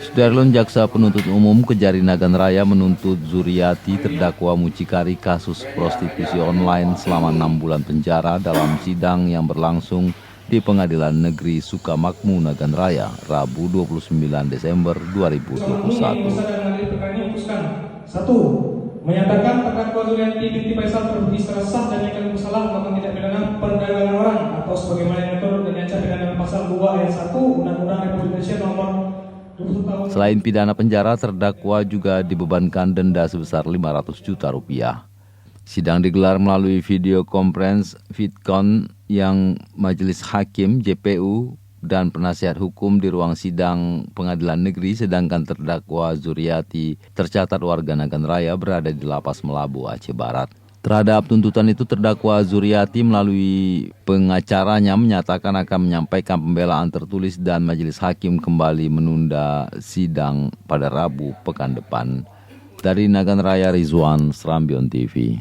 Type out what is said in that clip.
Sudarlun, Jaksa Penuntut Umum Kejari Nagan Raya menuntut Zuriati terdakwa mucikari kasus prostitusi online selama 6 bulan penjara dalam sidang yang berlangsung di Pengadilan Negeri Sukamakmur Nagan Raya, Rabu 29 Desember 2021. 1. Menyatakan terdakwa Zuriati binti Faisal terbukti secara sah dan nyata bersalah melakukan tindak pidana perdagangan orang atau sebagaimana yang diatur dengan ancam pidana dalam pasal 2 ayat 1 Undang-Undang Republik Indonesia nomor 20 tahun. Selain pidana penjara, terdakwa juga dibebankan denda sebesar 500 juta rupiah. Sidang digelar melalui video conference VidCon yang Majelis Hakim JPU dan penasihat hukum di ruang sidang Pengadilan Negeri, sedangkan terdakwa Zuriati tercatat warga Nagan Raya berada di Lapas Melabu, Aceh Barat. Terhadap tuntutan itu, terdakwa Zuriati melalui pengacaranya menyatakan akan menyampaikan pembelaan tertulis dan Majelis Hakim kembali menunda sidang pada Rabu pekan depan. Dari Nagan Raya, Rizwan, Serambion TV.